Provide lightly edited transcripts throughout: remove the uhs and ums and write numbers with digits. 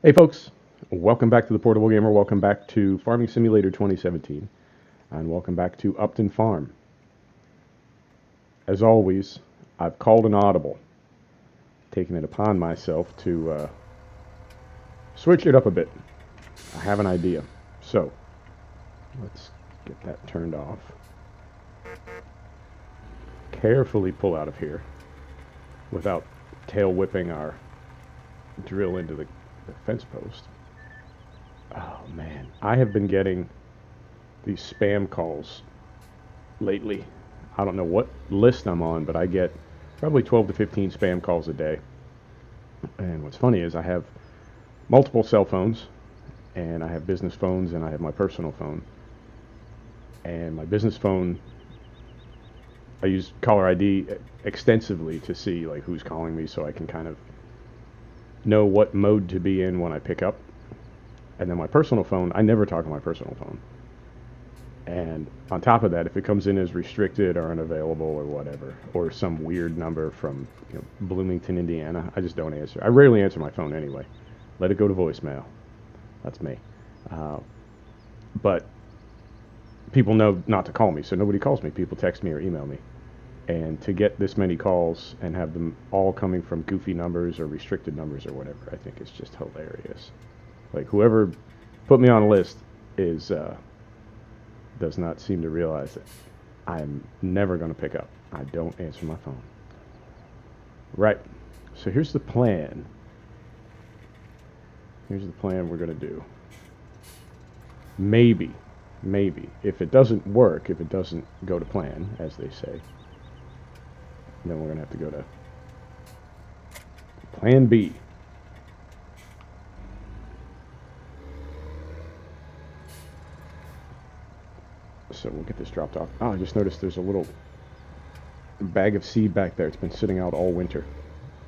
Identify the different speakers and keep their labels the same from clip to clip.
Speaker 1: Hey folks, welcome back to the Portable Gamer, welcome back to Farming Simulator 2017, and welcome back to Upton Farm. As always, I've called an audible, taking it upon myself to switch it up a bit. I have an idea. So, let's get that turned off. Carefully pull out of here without tail whipping our drill into the fence post. Oh man, I have been getting these spam calls lately. I don't know what list I'm on, but I get probably 12 to 15 spam calls a day. And what's funny is I have multiple cell phones, and I have business phones, and I have my personal phone. And my business phone, I use caller ID extensively to see like who's calling me, so I can kind of know what mode to be in when I pick up. And then my personal phone, I never talk on my personal phone. And on top of that, if it comes in as restricted or unavailable or whatever, or some weird number from Bloomington, Indiana, I just don't answer. I rarely answer my phone anyway. Let it go to voicemail. That's me. But people know not to call me, so nobody calls me. People text me or email me. And to get this many calls and have them all coming from goofy numbers or restricted numbers or whatever, I think is just hilarious. Like whoever put me on a list is does not seem to realize that I'm never going to pick up. I don't answer my phone. Right. So here's the plan. Here's the plan we're going to do. Maybe, if it doesn't work, if it doesn't go to plan, as they say, then we're going to have to go to plan B. So we'll get this dropped off. Oh, I just noticed there's a little bag of seed back there. It's been sitting out all winter.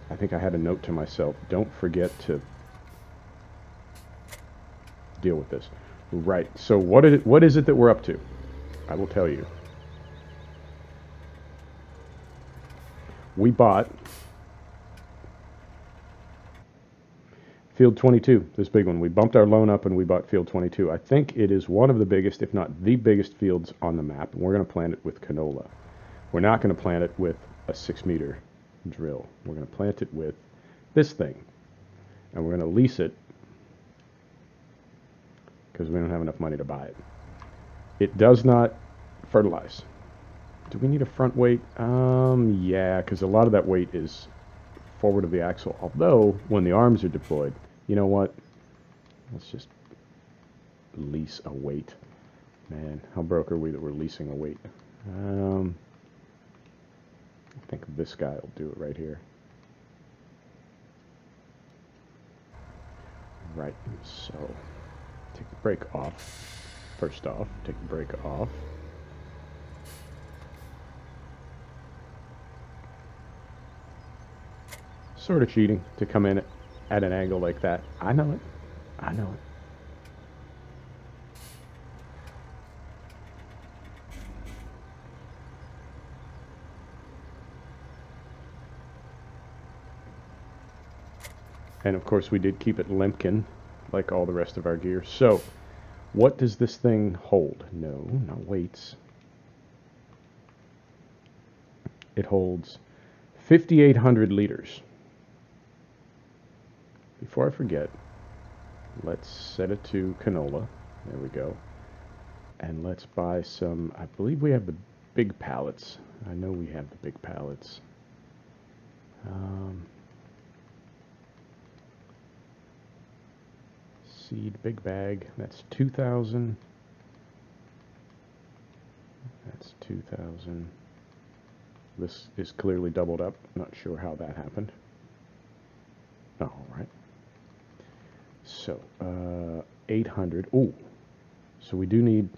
Speaker 1: I think I had a note to myself. Don't forget to deal with this. Right. So what is it that we're up to? I will tell you. We bought Field 22, this big one. We bumped our loan up and we bought Field 22. I think it is one of the biggest, if not the biggest fields on the map. And we're going to plant it with canola. We're not going to plant it with a 6-meter drill. We're going to plant it with this thing. And we're going to lease it because we don't have enough money to buy it. It does not fertilize. Do we need a front weight? Yeah, because a lot of that weight is forward of the axle. Although, when the arms are deployed, you know what? Let's just lease a weight. Man, how broke are we that we're leasing a weight? I think this guy will do it right here. Right, so take the brake off. First off, take the brake off. Sort of cheating to come in at an angle like that. I know it. I know it. And of course we did keep it limpkin, like all the rest of our gear. So, what does this thing hold? No, not weights. It holds 5,800 liters. Before I forget, let's set it to canola. There we go. And let's buy some, I believe we have the big pallets. I know we have the big pallets. Seed big bag, that's 2,000. That's 2,000. This is clearly doubled up. Not sure how that happened. All right. So, 800. Oh, so we do need,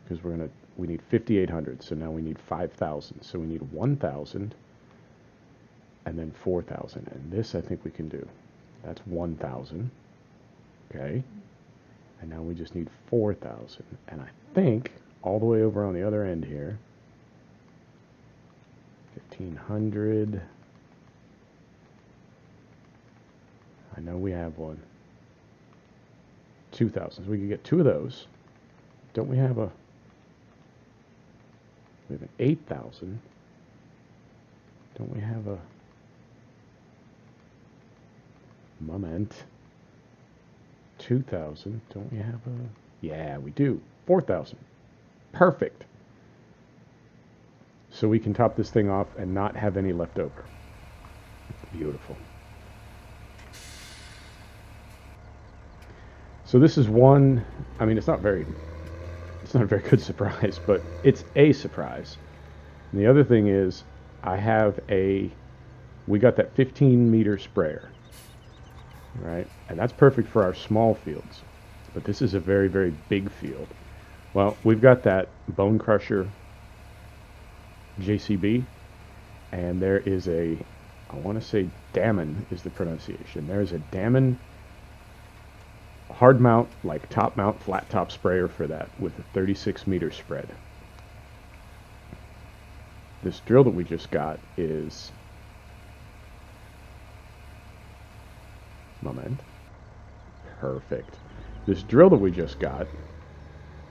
Speaker 1: because we need 5,800. So now we need 5,000. So we need 1,000 and then 4,000. And this I think we can do. That's 1,000. Okay. And now we just need 4,000. And I think all the way over on the other end here, 1,500. I know we have one. 2,000. So we could get 2 of those. Don't we have a... We have an 8,000. Don't we have a... Moment. 2,000. Don't we have a... Yeah, we do. 4,000. Perfect. So we can top this thing off and not have any left over. Beautiful. So this is one, I mean, it's not a very good surprise, but it's a surprise. And the other thing is, we got that 15-meter sprayer, right? And that's perfect for our small fields. But this is a very, very big field. Well, we've got that Bone Crusher JCB, and there is I want to say Damon is the pronunciation. There's a Damon hard mount, like top mount, flat top sprayer for that with a 36-meter spread. This drill that we just got is moment. Perfect. This drill that we just got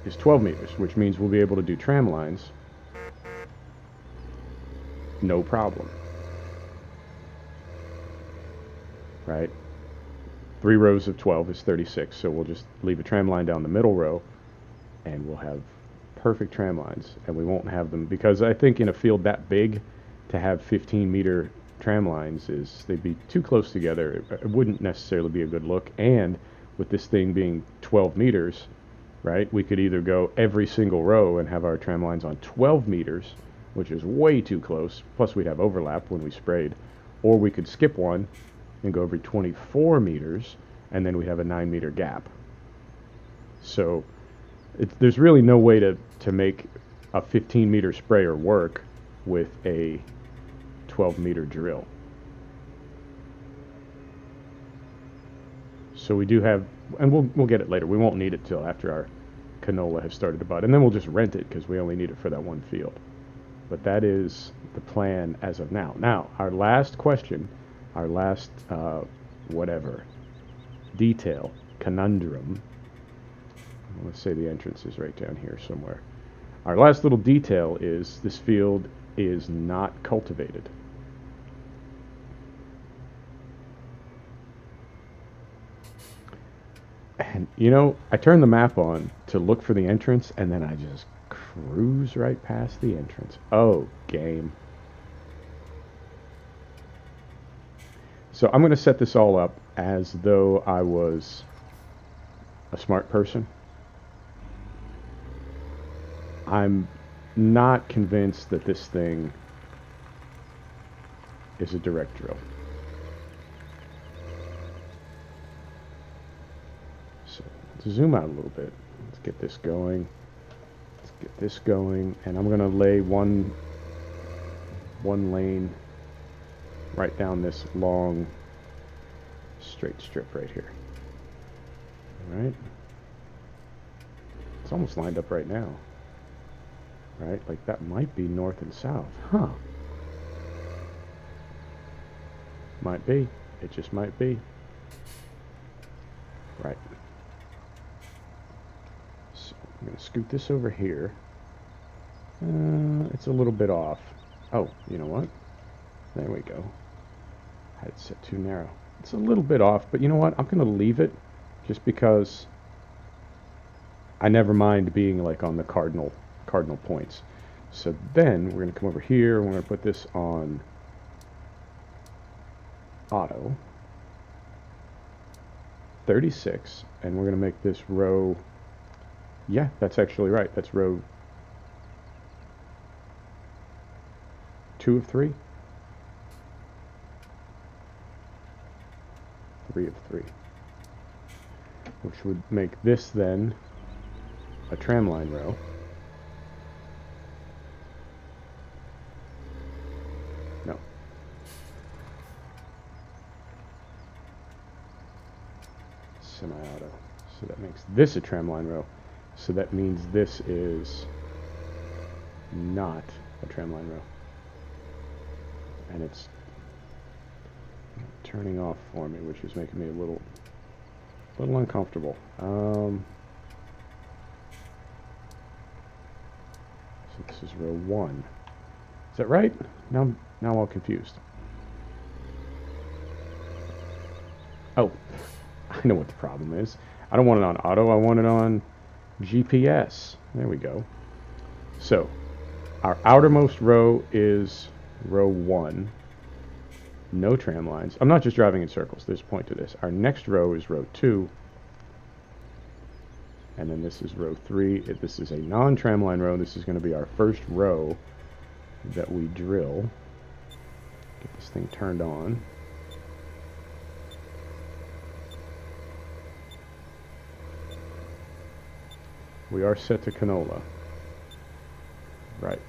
Speaker 1: is 12 meters, which means we'll be able to do tram lines no problem. Right? 3 rows of 12 is 36, so we'll just leave a tram line down the middle row, and we'll have perfect tram lines, and we won't have them, because I think in a field that big, to have 15-meter tram lines they'd be too close together. It wouldn't necessarily be a good look, and with this thing being 12 meters, right, we could either go every single row and have our tram lines on 12 meters, which is way too close, plus we'd have overlap when we sprayed, or we could skip one and go every 24 meters, and then we'd have a 9-meter gap. So there's really no way to make a 15-meter sprayer work with a 12-meter drill. So we do have, and we'll get it later. We won't need it till after our canola has started to bud, and then we'll just rent it because we only need it for that one field. But that is the plan as of now. Now, our last question, our last detail, conundrum. Let's say the entrance is right down here somewhere. Our last little detail is this field is not cultivated. And, you know, I turned the map on to look for the entrance, and then I just cruise right past the entrance. Oh, game. So I'm going to set this all up as though I was a smart person. I'm not convinced that this thing is a direct drill. So let's zoom out a little bit. Let's get this going. Let's get this going. And I'm going to lay one lane right down this long straight strip right here. All right. It's almost lined up right now. Right? Like that might be north and south. Huh. Might be. It just might be. Right. So I'm going to scoot this over here. It's a little bit off. Oh, you know what? There we go. I had it set too narrow. It's a little bit off, but you know what? I'm going to leave it just because I never mind being like on the cardinal points. So then we're going to come over here and we're going to put this on auto 36, and we're going to make this row, yeah, that's actually right, that's row 2 of 3, 3 of 3, which would make this then a tramline row. No. Semi-auto. So that makes this a tramline row. So that means this is not a tramline row. And it's turning off for me, which is making me a little A little uncomfortable. So this is row 1. Is that right? Now I'm all confused. Oh, I know what the problem is. I don't want it on auto, I want it on GPS. There we go. So, our outermost row is row 1. No tram lines. I'm not just driving in circles, there's a point to this. Our next row is row 2. And then this is row 3. This is a non-tram line row. This is going to be our first row that we drill. Get this thing turned on. We are set to canola. Right.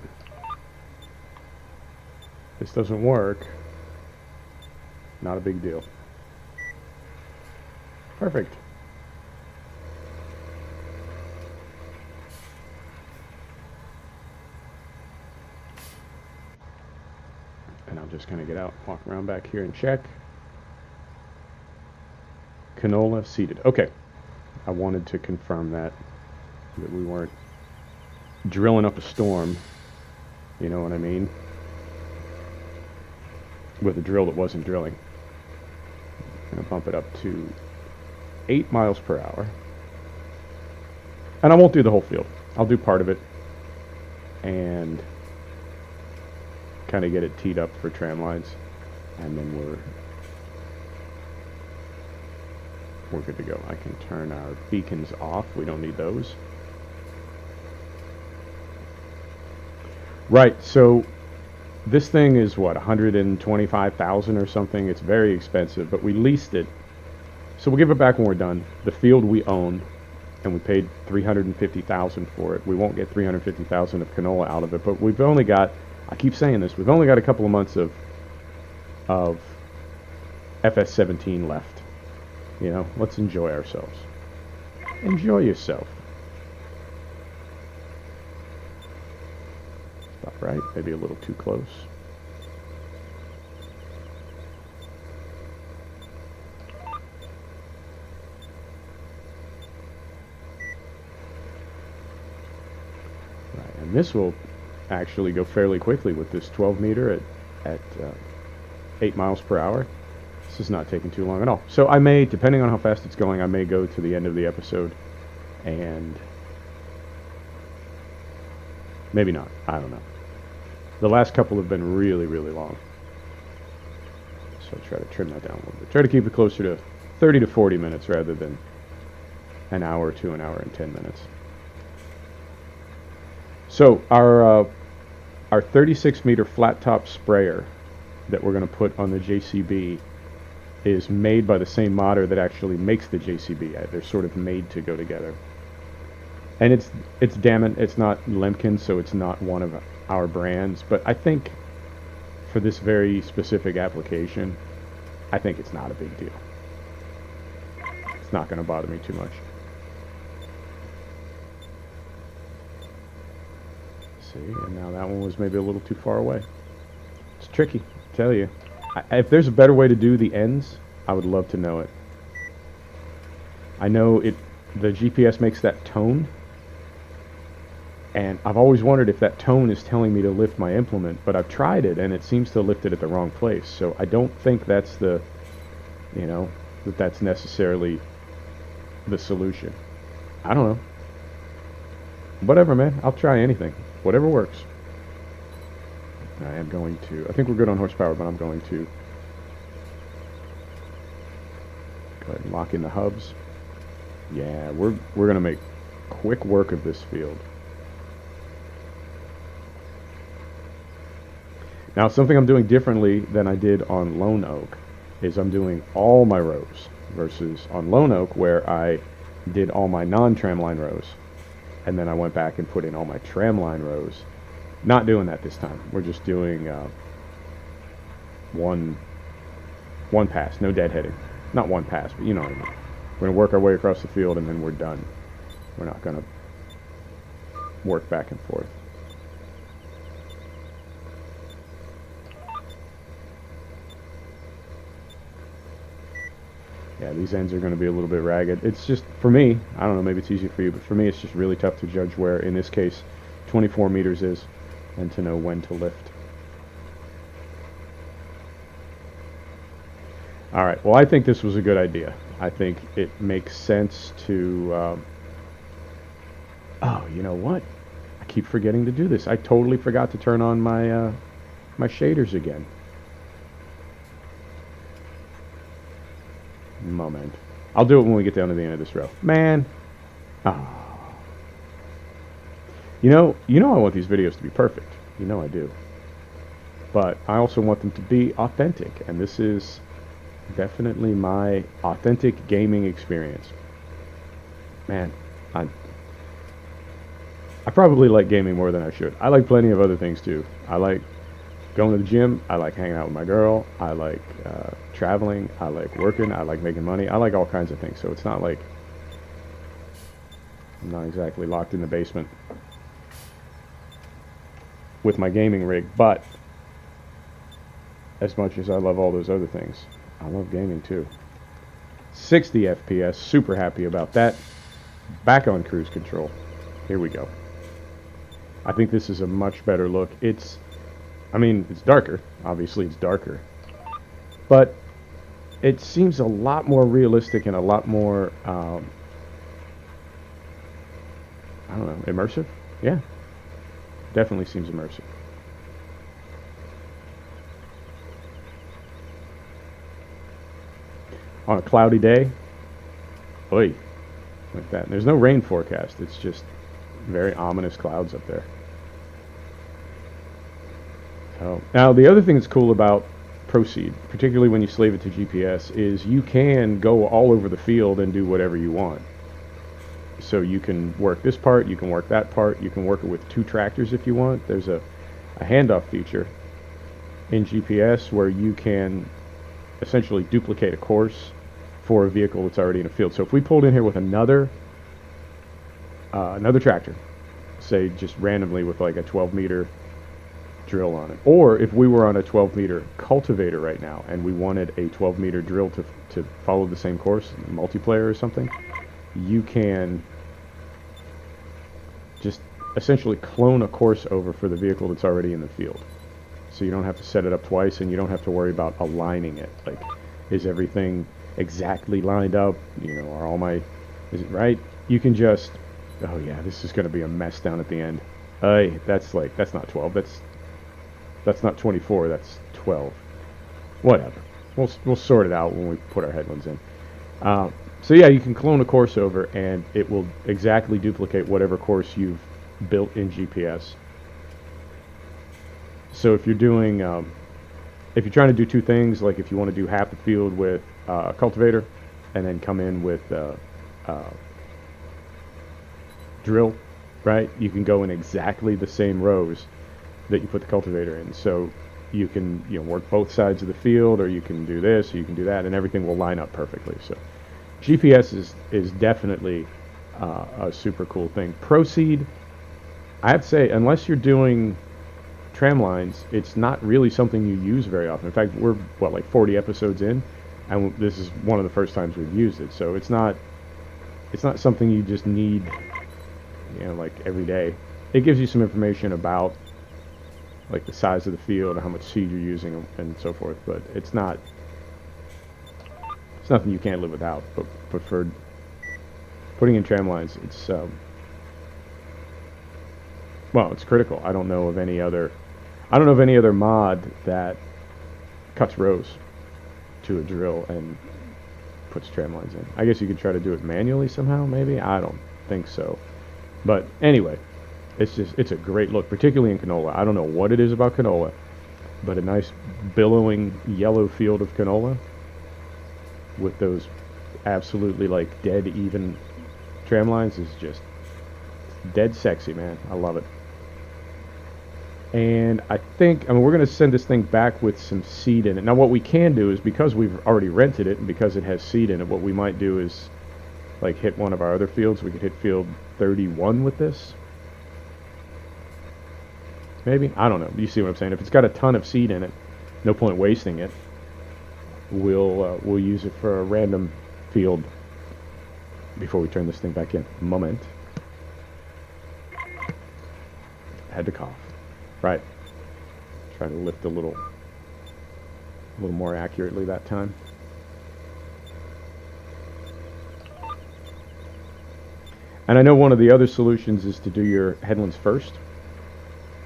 Speaker 1: This doesn't work. Not a big deal. Perfect. And I'm just going to get out, walk around back here and check. Canola seeded. Okay. I wanted to confirm that we weren't drilling up a storm. You know what I mean? With a drill that wasn't drilling. I'm going to bump it up to 8 miles per hour. And I won't do the whole field. I'll do part of it. And kind of get it teed up for tram lines. And then we're good to go. I can turn our beacons off. We don't need those. Right, so this thing is what, 125,000 or something. It's very expensive, but we leased it. So we'll give it back when we're done. The field we own, and we paid 350,000 for it. We won't get 350,000 of canola out of it, but we've only got, I keep saying this, we've only got a couple of months of FS17 left. You know, let's enjoy ourselves. Enjoy yourself. About right, maybe a little too close. Right, and this will actually go fairly quickly with this 12 meter at 8 miles per hour. This is not taking too long at all. So I may, depending on how fast it's going, I may go to the end of the episode and maybe not. I don't know. The last couple have been really, really long. So I'll try to trim that down a little bit. Try to keep it closer to 30 to 40 minutes rather than an hour to an hour and 10 minutes. So our 36 meter flat top sprayer that we're going to put on the JCB is made by the same modder that actually makes the JCB. They're sort of made to go together. And it's Dammit, it's not Lemkin, so it's not one of our brands, but I think for this very specific application, I think it's not a big deal. It's not going to bother me too much. See, and now that one was maybe a little too far away. It's tricky, I tell you. If there's a better way to do the ends, I would love to know it. I know the GPS makes that tone, and I've always wondered if that tone is telling me to lift my implement, but I've tried it and it seems to lift it at the wrong place. So I don't think that's that's necessarily the solution. I don't know. Whatever, man. I'll try anything. Whatever works. I am going to, I think we're good on horsepower, but I'm going to go ahead and lock in the hubs. Yeah, we're going to make quick work of this field. Now, something I'm doing differently than I did on Lone Oak is I'm doing all my rows versus on Lone Oak where I did all my non-tram line rows and then I went back and put in all my tram line rows. Not doing that this time. We're just doing one pass, no deadheading. Not one pass, but you know what I mean. We're going to work our way across the field and then we're done. We're not going to work back and forth. Yeah, these ends are going to be a little bit ragged. It's just, for me, I don't know, maybe it's easy for you, but for me it's just really tough to judge where, in this case, 24 meters is, and to know when to lift. Alright, well I think this was a good idea. I think it makes sense to, oh, you know what? I keep forgetting to do this. I totally forgot to turn on my, my shaders again. Moment. I'll do it when we get down to the end of this row. Man. Oh. You know I want these videos to be perfect. You know I do. But I also want them to be authentic, and this is definitely my authentic gaming experience. Man, I probably like gaming more than I should. I like plenty of other things too. I like going to the gym. I like hanging out with my girl. I like traveling. I like working. I like making money. I like all kinds of things. So it's not like I'm not exactly locked in the basement with my gaming rig. But as much as I love all those other things, I love gaming too. 60 FPS. Super happy about that. Back on cruise control. Here we go. I think this is a much better look. I mean, it's darker. Obviously, it's darker. But it seems a lot more realistic and a lot more, I don't know, immersive? Yeah. Definitely seems immersive. On a cloudy day, oy, like that. There's no rain forecast. It's just very ominous clouds up there. So, now, the other thing that's cool about Proceed, particularly when you slave it to GPS, is you can go all over the field and do whatever you want. So you can work this part, you can work that part, you can work it with 2 tractors if you want. There's a handoff feature in GPS where you can essentially duplicate a course for a vehicle that's already in a field. So if we pulled in here with another tractor, say just randomly with like a 12-meter drill on it, or if we were on a 12-meter cultivator right now and we wanted a 12-meter drill to follow the same course, multiplayer or something, you can just essentially clone a course over for the vehicle that's already in the field. So you don't have to set it up twice, and you don't have to worry about aligning it. Like, is everything exactly lined up? You know, is it right? You can just, oh yeah, this is going to be a mess down at the end. That's not 12. That's not 24. That's 12. Whatever. We'll sort it out when we put our headlands in. So yeah, you can clone a course over, and it will exactly duplicate whatever course you've built in GPS. So if you're doing, if you're trying to do 2 things, like if you want to do half the field with a cultivator, and then come in with drill, right? You can go in exactly the same rows that you put the cultivator in. So you can work both sides of the field, or you can do this, or you can do that, and everything will line up perfectly. So GPS is definitely a super cool thing. Proceed, I have to say, unless you're doing tram lines, it's not really something you use very often. In fact, we're like 40 episodes in, and this is one of the first times we've used it. So it's not something you just need, like every day. It gives you some information about like the size of the field and how much seed you're using and so forth, but it's nothing you can't live without. But for putting in tram lines, it's well, it's critical. I don't know of any other mod that cuts rows to a drill and puts tram lines in. I guess you could try to do it manually somehow, maybe. I don't think so. But anyway, it's a great look, particularly in canola. I don't know what it is about canola, but a nice billowing yellow field of canola with those absolutely like dead even tram lines is just dead sexy, man. I love it. And I mean, we're going to send this thing back with some seed in it. Now, what we can do is, because we've already rented it and because it has seed in it, what we might do is like hit one of our other fields. We could hit field 31 with this. Maybe? I don't know. You see what I'm saying? If it's got a ton of seed in it, no point wasting it. We'll use it for a random field before we turn this thing back in. Moment. Had to cough. Right. Try to lift a little more accurately that time. And I know one of the other solutions is to do your headlands first.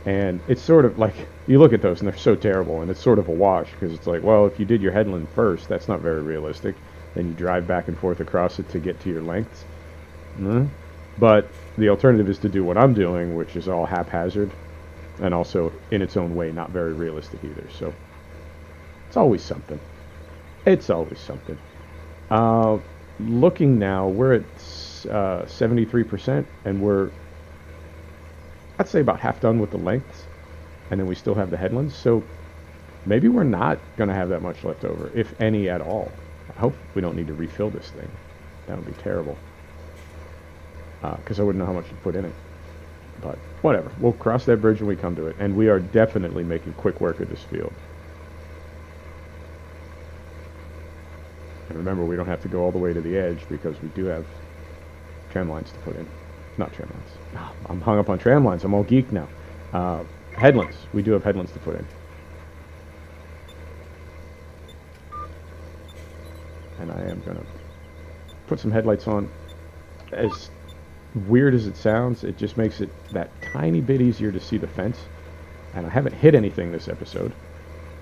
Speaker 1: And it's sort of like, you look at those and they're so terrible, and it's sort of a wash, because it's like, well, if you did your headland first, that's not very realistic. Then you drive back and forth across it to get to your lengths. But the alternative is to do what I'm doing, which is all haphazard, and also, in its own way, not very realistic either. So, it's always something. It's always something. Looking now, we're at 73%, and we're, I'd say, about half done with the lengths, and then we still have the headlands. So maybe we're not going to have that much left over, if any at all. I hope we don't need to refill this thing. That would be terrible, because I wouldn't know how much to put in it. But whatever, we'll cross that bridge when we come to it, and we are definitely making quick work of this field. And remember, we don't have to go all the way to the edge, because we do have tram lines to put in. Not tram lines. Oh, I'm hung up on tram lines. I'm all geek now. Headlands. We do have headlands to put in. And I am going to put some headlights on. As weird as it sounds, it just makes it that tiny bit easier to see the fence. And I haven't hit anything this episode,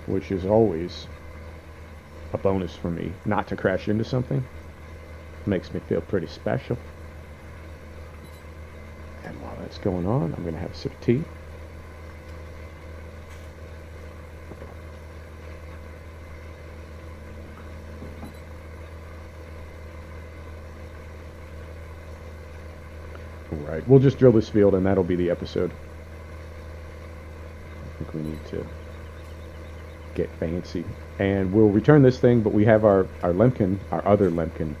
Speaker 1: which is always a bonus for me. Not to crash into something makes me feel pretty special. And while that's going on, I'm going to have a sip of tea. Right, we'll just drill this field and that'll be the episode. I think we need to get fancy. And we'll return this thing, but we have our Lemkin, our other Lemkin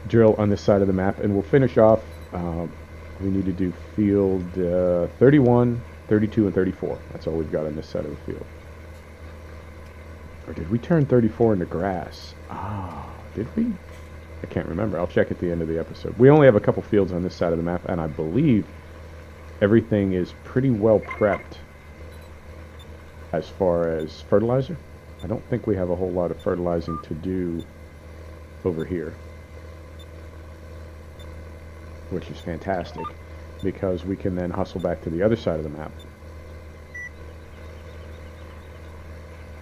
Speaker 1: drill on this side of the map, and we'll finish off. We need to do field 31, 32, and 34. That's all we've got on this side of the field. Or did we turn 34 into grass? Ah, did we? I can't remember. I'll check at the end of the episode. We only have a couple fields on this side of the map, and I believe everything is pretty well prepped as far as fertilizer. I don't think we have a whole lot of fertilizing to do over here, which is fantastic, because we can then hustle back to the other side of the map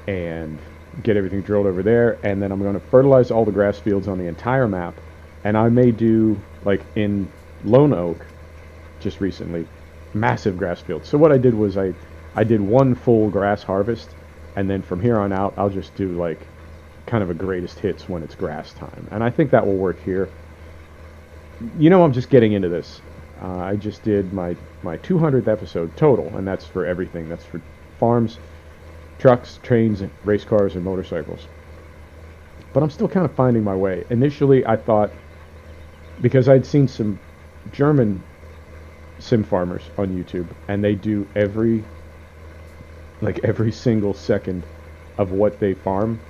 Speaker 1: and get everything drilled over there, and then I'm going to fertilize all the grass fields on the entire map. And I may do, like in Lone Oak just recently, massive grass fields. So what I did was I did one full grass harvest, and then from here on out I'll just do like kind of a greatest hits when it's grass time, and I think that will work here. You know, I'm just getting into this. I just did my 200th episode total, and that's for everything. That's for farms, trucks, trains, race cars, and motorcycles. But I'm still kind of finding my way. Initially, I thought, because I'd seen some German sim farmers on YouTube, and they do every single second of what they farm,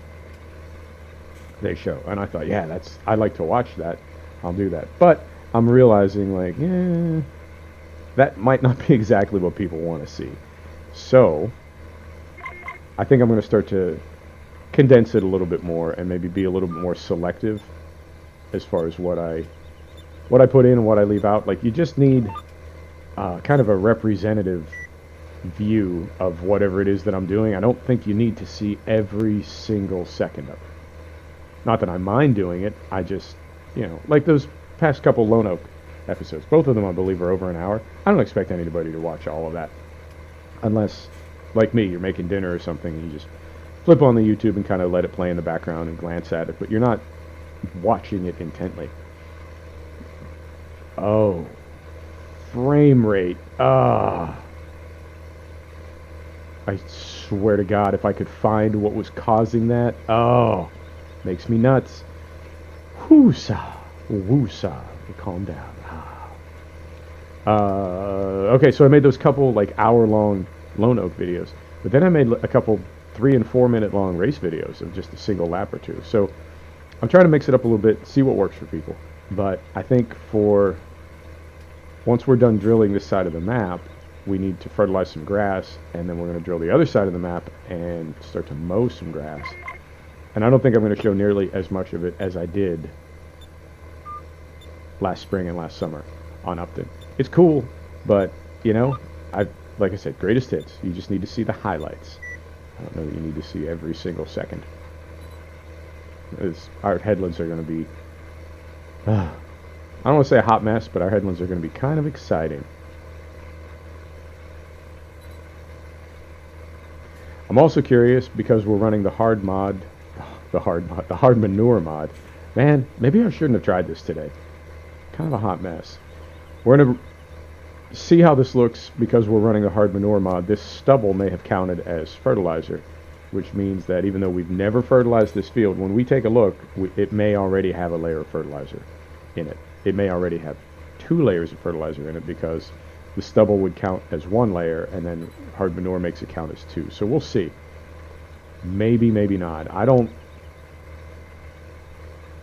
Speaker 1: they show. And I thought, yeah, I like to watch that. I'll do that. But I'm realizing, like, that might not be exactly what people want to see. So I think I'm going to start to condense it a little bit more, and maybe be a little bit more selective as far as what I put in and what I leave out. Like, you just need kind of a representative view of whatever it is that I'm doing. I don't think you need to see every single second of it. Not that I mind doing it. I just, like those past couple Lone Oak episodes. Both of them, I believe, are over an hour. I don't expect anybody to watch all of that. Unless, like me, you're making dinner or something, and you just flip on the YouTube and kind of let it play in the background and glance at it, but you're not watching it intently. Oh. Frame rate. I swear to God, if I could find what was causing that, makes me nuts. Whoosa. Woosa. Calm down. Okay, so I made those couple, like, hour-long Lone Oak videos, but then I made a couple 3 and 4 minute long race videos of just a single lap or two. So I'm trying to mix it up a little bit, see what works for people. But I think for once we're done drilling this side of the map, we need to fertilize some grass, and then we're going to drill the other side of the map and start to mow some grass. And I don't think I'm going to show nearly as much of it as I did last spring and last summer on Upton. It's cool, but, you know, like I said, greatest hits. You just need to see the highlights. I don't know that you need to see every single second. Our headlands are going to be... I don't want to say a hot mess, but our headlands are going to be kind of exciting. I'm also curious, because we're running the hard manure mod. Man, maybe I shouldn't have tried this today. Kind of a hot mess. We're going to see how this looks because we're running the hard manure mod. This stubble may have counted as fertilizer, which means that even though we've never fertilized this field, when we take a look, it may already have a layer of fertilizer in it. It may already have 2 layers of fertilizer in it because the stubble would count as 1 layer, and then hard manure makes it count as 2. So we'll see. Maybe, maybe not. I don't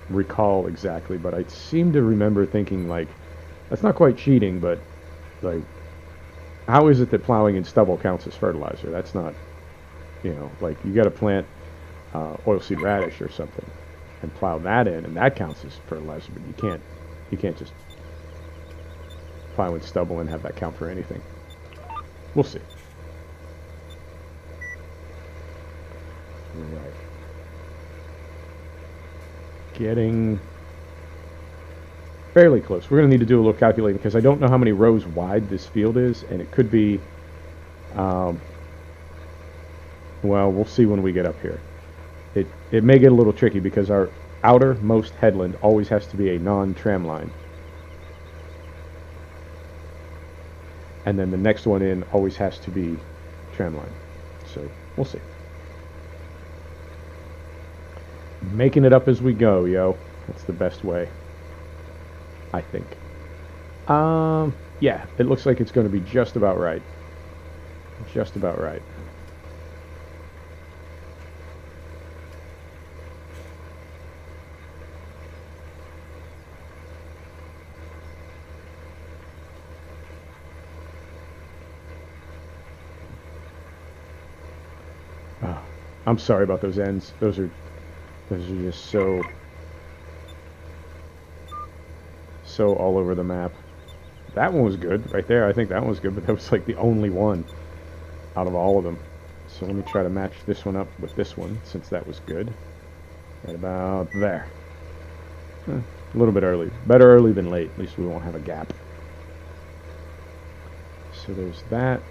Speaker 1: recall exactly, but I seem to remember thinking, like, that's not quite cheating, but, like, how is it that plowing in stubble counts as fertilizer? That's not, you know, like, you got to plant oilseed radish or something and plow that in, and that counts as fertilizer, but you can't just plow in stubble and have that count for anything. We'll see. Right. Getting fairly close. We're going to need to do a little calculating because I don't know how many rows wide this field is, and it could be, well, we'll see when we get up here. It may get a little tricky because our outermost headland always has to be a non-tram line. And then the next one in always has to be tram line. So, we'll see. Making it up as we go, yo. That's the best way, I think. Yeah, it looks like it's going to be just about right. Just about right. I'm sorry about those ends. Those are just so all over the map. That one was good right there. I think that one was good, but that was like the only one out of all of them. So let me try to match this one up with this one, since that was good. Right about there. A little bit early. Better early than late. At least we won't have a gap. So there's that.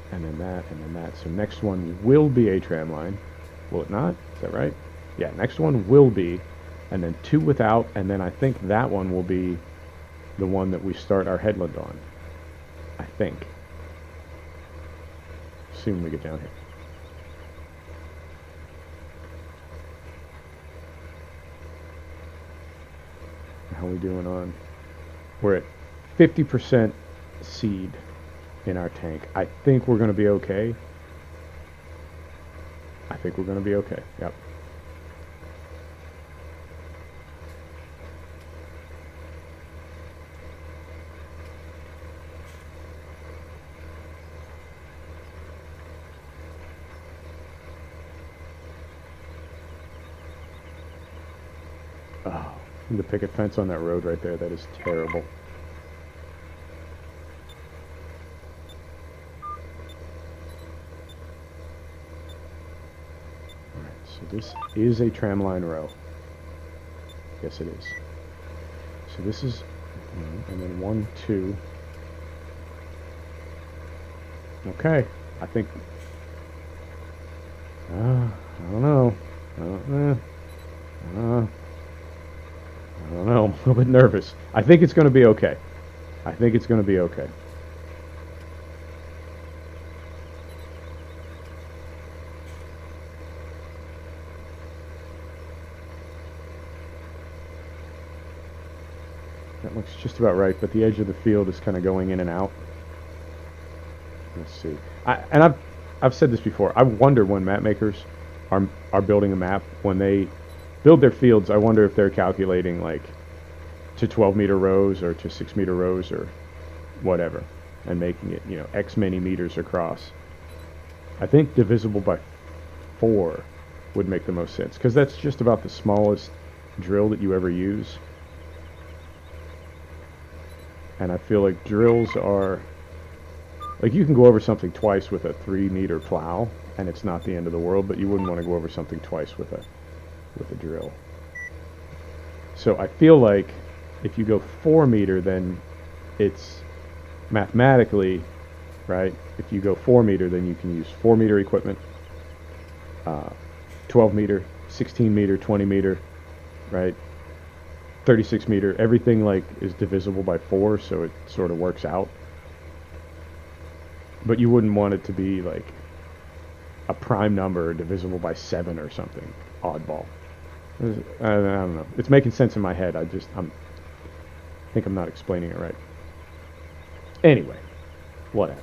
Speaker 1: And then that, and then that. So next one will be a tram line. Will it not? Is that right? Yeah, next one will be. And then 2 without, and then I think that one will be the one that we start our headland on. I think. See when we get down here. How are we doing on? We're at 50% seed in our tank. I think we're going to be okay. I think we're going to be okay. Yep. Oh, the picket fence on that road right there, that is terrible. This is a tramline row. Yes, it is. So this is, and then 1, 2. Okay, I think. I don't know. I don't know. I'm a little bit nervous. I think it's going to be okay. I think it's going to be okay. That looks just about right, but the edge of the field is kind of going in and out. Let's see. I've said this before. I wonder when map makers are building a map, when they build their fields, I wonder if they're calculating like to 12-meter rows or to 6-meter rows or whatever, and making it, you know, X many meters across. I think divisible by 4 would make the most sense, because that's just about the smallest drill that you ever use. And I feel like drills are, like, you can go over something twice with a 3-meter plow, and it's not the end of the world, but you wouldn't want to go over something twice with a drill. So I feel like if you go 4-meter, then it's mathematically, right? If you go 4-meter, then you can use 4-meter equipment, 12-meter, 16-meter, 20-meter, right? 36-meter, everything like is divisible by 4, so it sort of works out. But you wouldn't want it to be like a prime number divisible by 7 or something oddball. I don't know. It's making sense in my head. I think I'm not explaining it right. Anyway, whatever.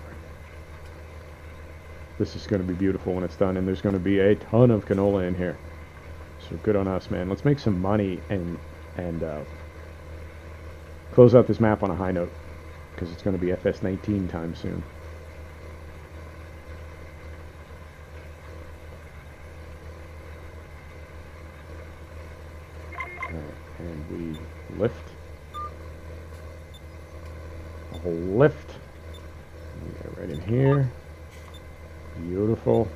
Speaker 1: This is going to be beautiful when it's done, and there's going to be a ton of canola in here. So good on us, man. Let's make some money and close out this map on a high note, because it's going to be FS19 time soon. Alright, and we lift. A whole lift. We get right in here. Beautiful.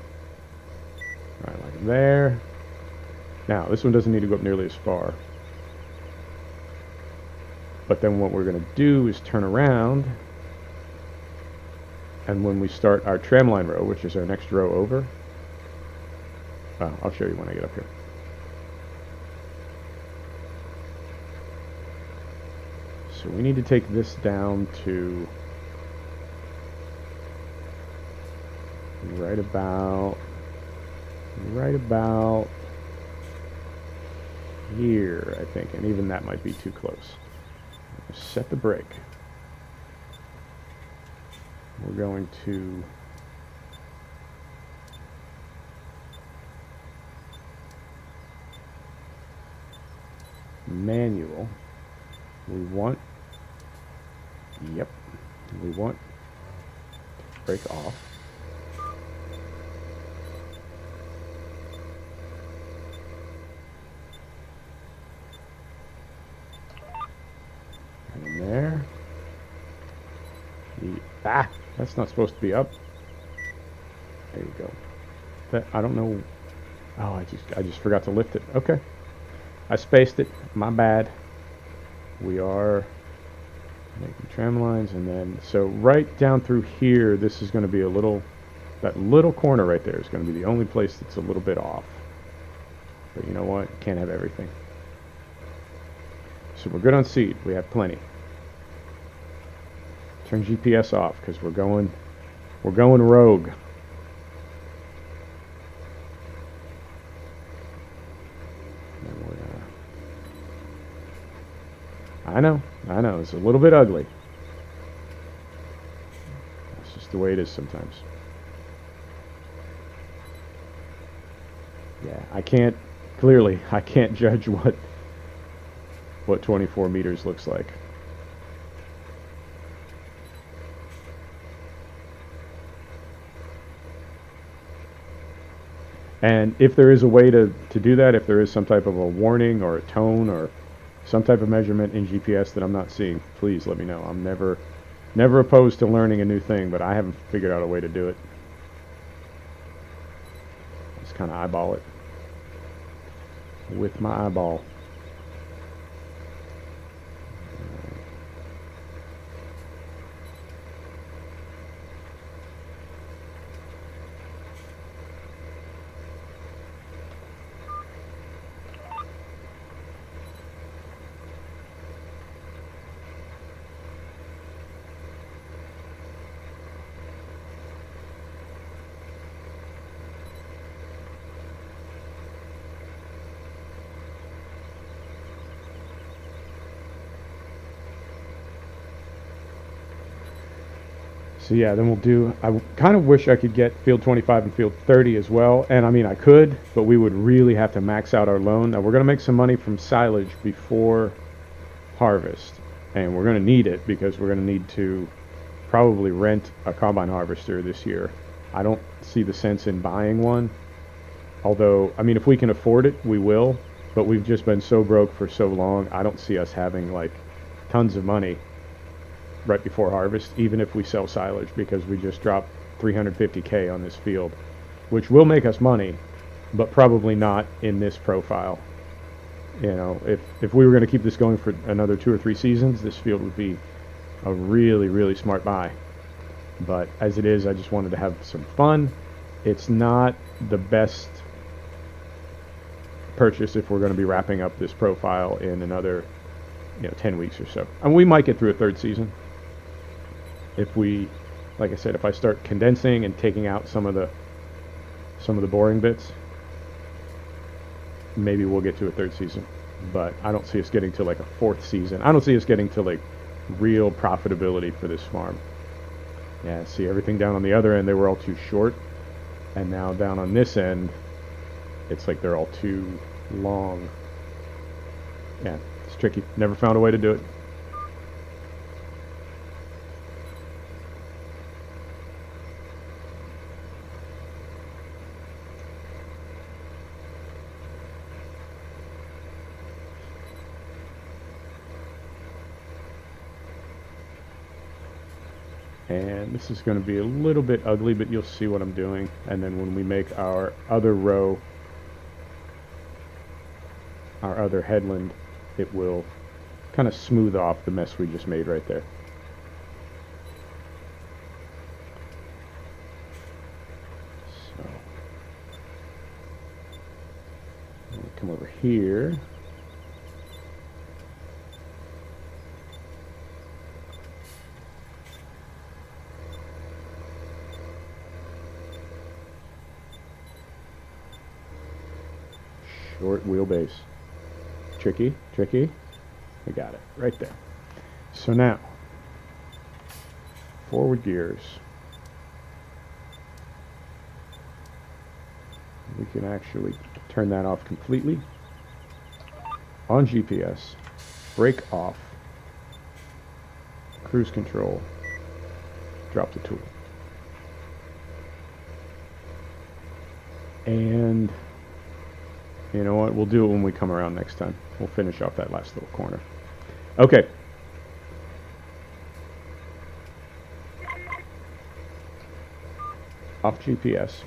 Speaker 1: Right, like there. Now, this one doesn't need to go up nearly as far. But then what we're going to do is turn around, and when we start our tramline row, which is our next row over, I'll show you when I get up here. So we need to take this down to right about here, I think, and even that might be too close. Set the brake. We're going to manual. We want, yep, we want brake off. And there. That's not supposed to be up. There you go. That, I don't know. Oh, I just forgot to lift it. Okay. I spaced it. My bad. We are making tram lines, and then so right down through here, this is going to be a little, that little corner right there is going to be the only place that's a little bit off. But you know what? Can't have everything. So we're good on seed. We have plenty. Turn GPS off because we're going rogue. And we're gonna, I know, it's a little bit ugly. That's just the way it is sometimes. Yeah, I can't judge what 24 meters looks like. And if there is a way to do that, if there is some type of a warning or a tone or some type of measurement in GPS that I'm not seeing, please let me know. I'm never opposed to learning a new thing, but I haven't figured out a way to do it. Just kind of eyeball it with my eyeball. So yeah, then we'll do, I kind of wish I could get field 25 and field 30 as well. And I mean, I could, but we would really have to max out our loan. Now we're going to make some money from silage before harvest. And we're going to need it because we're going to need to probably rent a combine harvester this year. I don't see the sense in buying one. Although, I mean, if we can afford it, we will. But we've just been so broke for so long, I don't see us having like tons of money right before harvest, even if we sell silage, because we just dropped 350K on this field, which will make us money, but probably not in this profile. You know, if we were going to keep this going for another 2 or 3 seasons, this field would be a really, really smart buy. But as it is, I just wanted to have some fun. It's not the best purchase if we're going to be wrapping up this profile in another, 10 weeks or so. And we might get through a 3rd season. If we, like I said, if I start condensing and taking out some of the boring bits, maybe we'll get to a 3rd season. But I don't see us getting to like a 4th season. I don't see us getting to like real profitability for this farm. Yeah, see, everything down on the other end, they were all too short. And now down on this end, it's like they're all too long. Yeah, it's tricky. Never found a way to do it. And this is going to be a little bit ugly, but you'll see what I'm doing. And then when we make our other row, our other headland, it will kind of smooth off the mess we just made right there. So, I'm going to come over here. Short wheelbase. Tricky, tricky. I got it right there. So now, forward gears. We can actually turn that off completely. On GPS, brake off, cruise control, drop the tool. And you know what? We'll do it when we come around next time. We'll finish off that last little corner. Okay. Off GPS.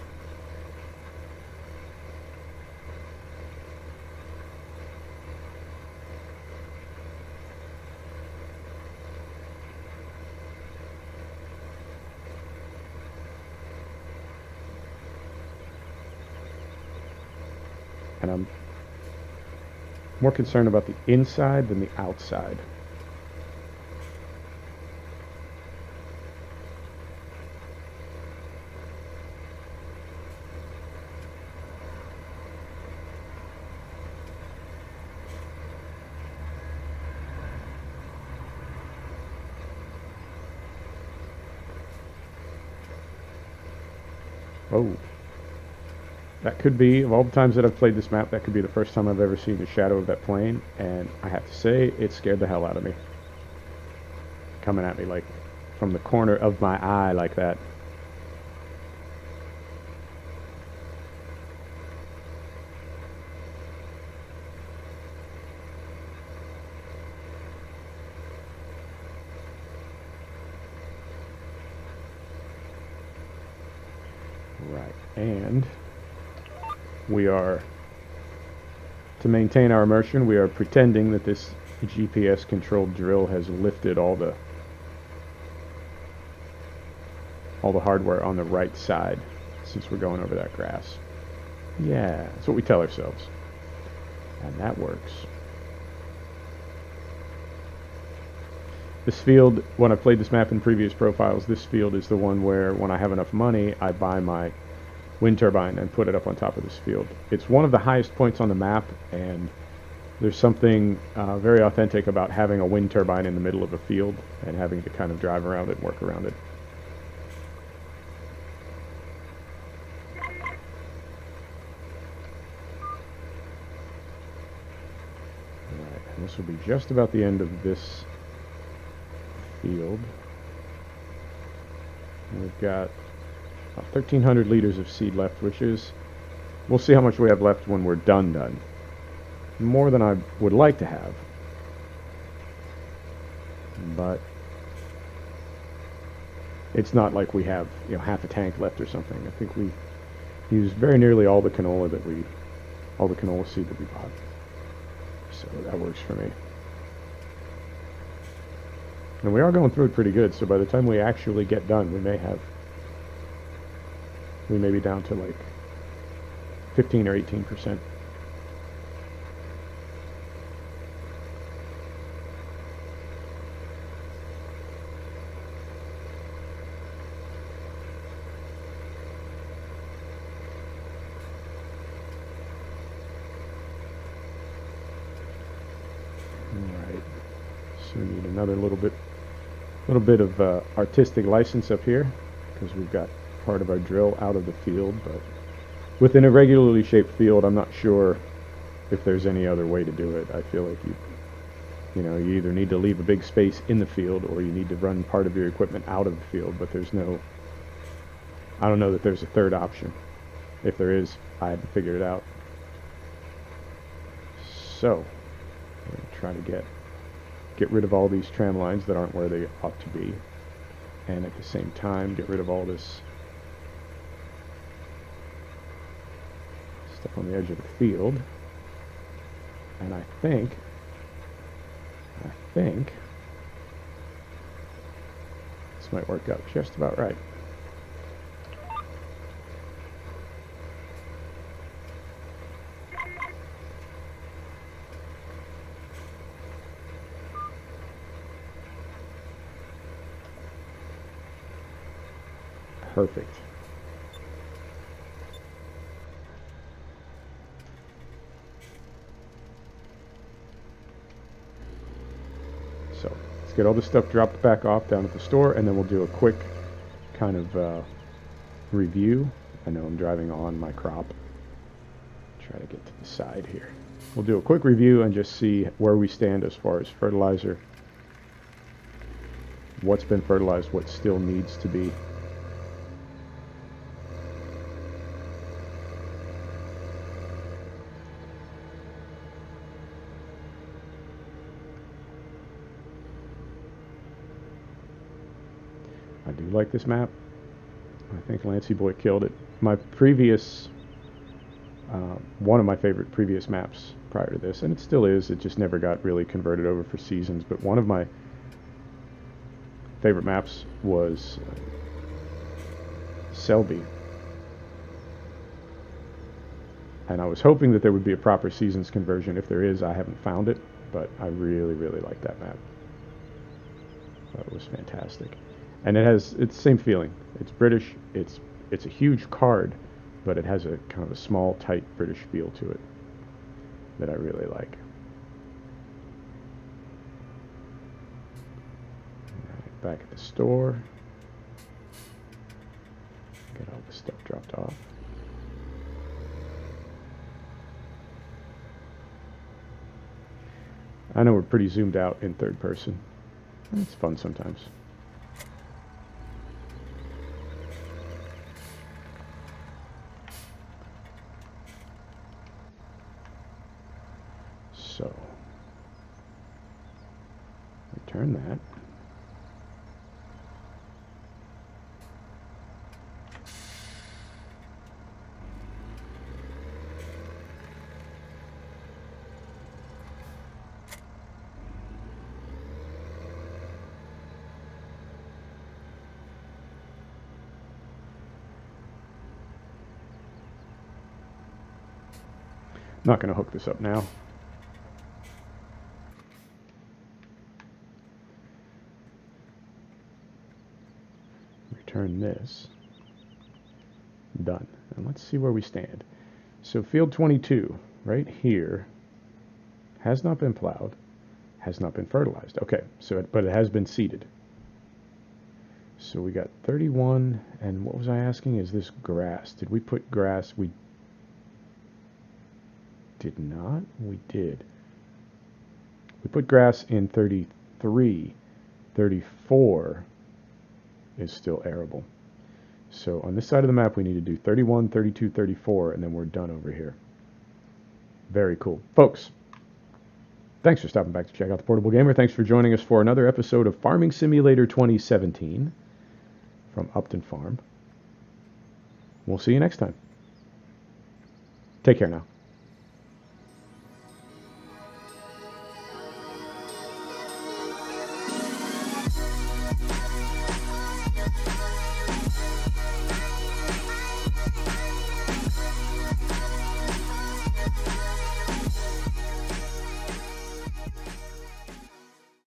Speaker 1: And I'm more concerned about the inside than the outside. Oh. That could be, of all the times that I've played this map, that could be the first time I've ever seen the shadow of that plane, and I have to say, it scared the hell out of me. Coming at me, like, from the corner of my eye like that. Right, and we are, to maintain our immersion, we are pretending that this GPS controlled drill has lifted all the hardware on the right side since we're going over that grass. Yeah, that's what we tell ourselves. And that works. This field, when I played this map in previous profiles, this field is the one where when I have enough money, I buy my wind turbine and put it up on top of this field. It's one of the highest points on the map, and there's something very authentic about having a wind turbine in the middle of a field and having to kind of drive around it and work around it. This will be just about the end of this field. We've got about 1,300 liters of seed left, which is, we'll see how much we have left when we're done. More than I would like to have, but it's not like we have, you know, half a tank left or something. I think we used very nearly all the canola seed that we bought. So that works for me. And we are going through it pretty good, so by the time we actually get done, we may be down to like 15 or 18%. So we need another little bit of artistic license up here, because we've got part of our drill out of the field. But with an irregularly shaped field, I'm not sure if there's any other way to do it. I feel like you either need to leave a big space in the field, or you need to run part of your equipment out of the field. But I don't know that there's a third option. If there is, I haven't figured it out. So I'm going to try to get rid of all these tram lines that aren't where they ought to be, and at the same time get rid of all this stuff on the edge of the field. And I think this might work out just about right. Perfect. So let's get all this stuff dropped back off down at the store, and then we'll do a quick kind of review. I know I'm driving on my crop. Try to get to the side here. We'll do a quick review and just see where we stand as far as fertilizer. What's been fertilized, what still needs to be. I do like this map. I think Lancyboi killed it. My previous, one of my favorite previous maps prior to this, and it still is, it just never got really converted over for seasons, but one of my favorite maps was Selby. And I was hoping that there would be a proper seasons conversion. If there is, I haven't found it, but I really, really like that map. That was fantastic. And it's the same feeling. It's British. It's a huge card, but it has a kind of a small, tight British feel to it that I really like. All right, back at the store. Get all this stuff dropped off. I know we're pretty zoomed out in third person. It's fun sometimes. So, return that. Not going to hook this up now. Return this. Done. And let's see where we stand. So field 22, right here, has not been plowed, has not been fertilized. Okay, but it has been seeded. So we got 31, and what was I asking? Is this grass? Did we put grass? We did not. We did. We put grass in 33. 34 is still arable. So on this side of the map, we need to do 31, 32, 34, and then we're done over here. Very cool. Folks, thanks for stopping back to check out the Portable Gamer. Thanks for joining us for another episode of Farming Simulator 2017 from Upton Farm. We'll see you next time. Take care now.